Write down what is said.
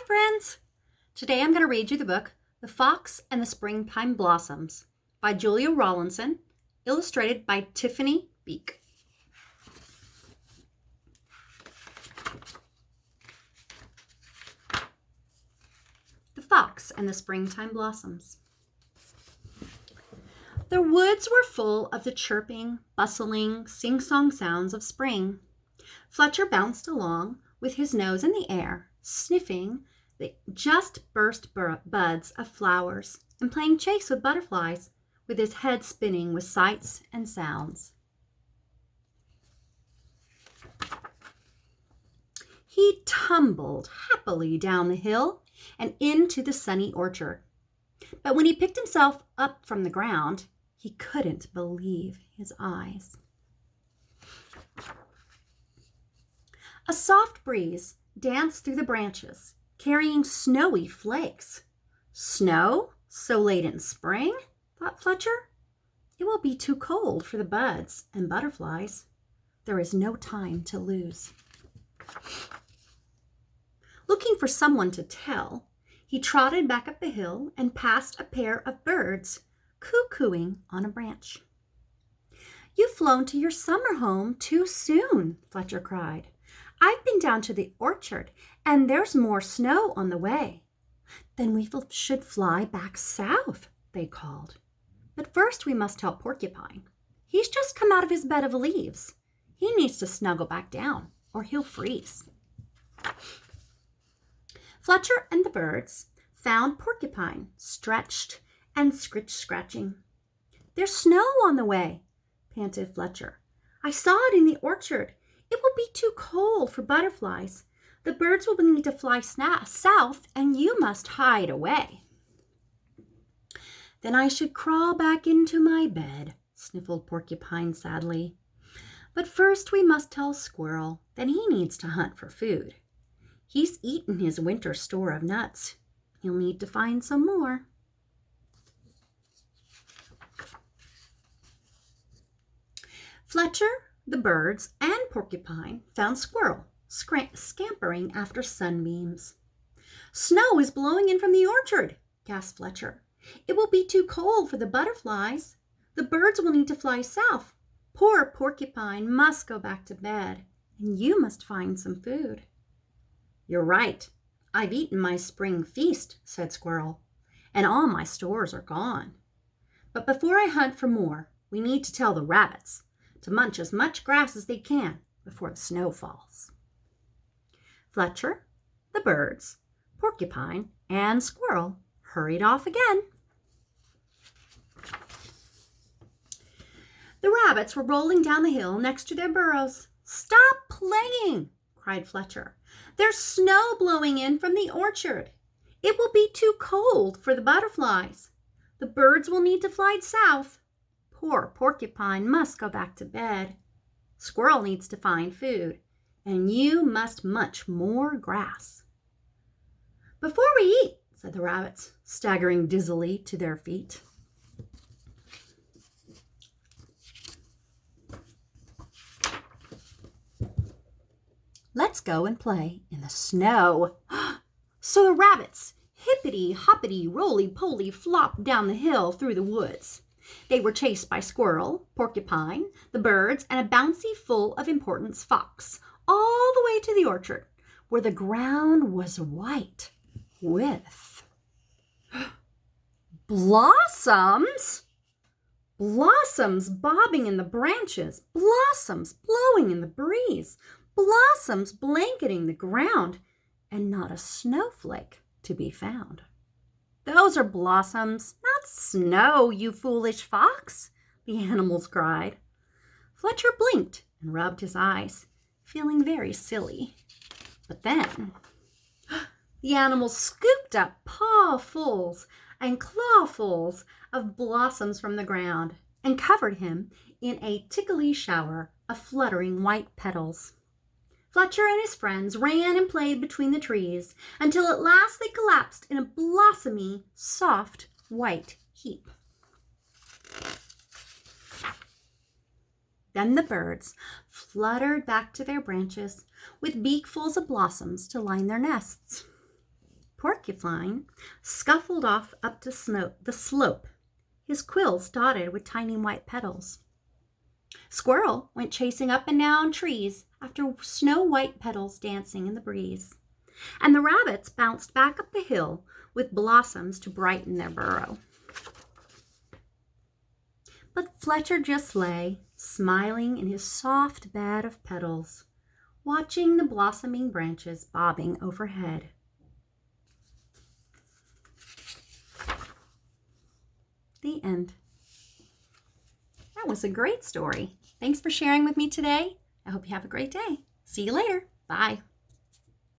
friends! Today I'm going to read you the book, The Fox and the Springtime Blossoms by Julia Rawlinson, illustrated by Tiffany Beek. The Fox and the Springtime Blossoms. The woods were full of the chirping, bustling, sing-song sounds of spring. Fletcher bounced along with his nose in the air, sniffing the just burst buds of flowers and playing chase with butterflies, with his head spinning with sights and sounds. He tumbled happily down the hill and into the sunny orchard. But when he picked himself up from the ground, he couldn't believe his eyes. A soft breeze danced through the branches, carrying snowy flakes. Snow so late in spring, thought Fletcher. It will be too cold for the buds and butterflies. There is no time to lose. Looking for someone to tell, he trotted back up the hill and passed a pair of birds cuckooing on a branch. "You've flown to your summer home too soon," Fletcher cried. "I've been down to the orchard, and there's more snow on the way." "Then we should fly back south," they called. "But first we must help Porcupine. He's just come out of his bed of leaves. He needs to snuggle back down, or he'll freeze." Fletcher and the birds found Porcupine stretched and scratching. "There's snow on the way," panted Fletcher. "I saw it in the orchard. It will be too cold for butterflies. The birds will need to fly south, and you must hide away." "Then I should crawl back into my bed," sniffled Porcupine sadly. "But first we must tell Squirrel that he needs to hunt for food. He's eaten his winter store of nuts. He'll need to find some more." Fletcher, the birds, and Porcupine found Squirrel scampering after sunbeams. "Snow is blowing in from the orchard," gasped Fletcher. "It will be too cold for the butterflies. The birds will need to fly south. Poor Porcupine must go back to bed, and you must find some food." "You're right. I've eaten my spring feast," said Squirrel, "and all my stores are gone. But before I hunt for more, we need to tell the rabbits to munch as much grass as they can before the snow falls." Fletcher, the birds, Porcupine, and Squirrel hurried off again. The rabbits were rolling down the hill next to their burrows. "Stop playing!" cried Fletcher. "There's snow blowing in from the orchard. It will be too cold for the butterflies. The birds will need to fly south. Poor Porcupine must go back to bed. Squirrel needs to find food, and you must munch more grass." "Before we eat," said the rabbits, staggering dizzily to their feet. "Let's go and play in the snow." So the rabbits, hippity hoppity roly poly, flopped down the hill through the woods. They were chased by Squirrel, Porcupine, the birds, and a bouncy full of importance fox, all the way to the orchard, where the ground was white with blossoms. Blossoms bobbing in the branches, blossoms blowing in the breeze, blossoms blanketing the ground, and not a snowflake to be found. "Those are blossoms, not snow, you foolish fox," the animals cried. Fletcher blinked and rubbed his eyes, feeling very silly. But then the animals scooped up pawfuls and clawfuls of blossoms from the ground and covered him in a tickly shower of fluttering white petals. Fletcher and his friends ran and played between the trees until at last they collapsed in a blossomy, soft, white heap. Then the birds fluttered back to their branches with beakfuls of blossoms to line their nests. Porcupine scuffled off up the slope, his quills dotted with tiny white petals. Squirrel went chasing up and down trees after snow-white petals dancing in the breeze. And the rabbits bounced back up the hill with blossoms to brighten their burrow. But Fletcher just lay, smiling in his soft bed of petals, watching the blossoming branches bobbing overhead. The end. That was a great story. Thanks for sharing with me today. I hope you have a great day. See you later. Bye.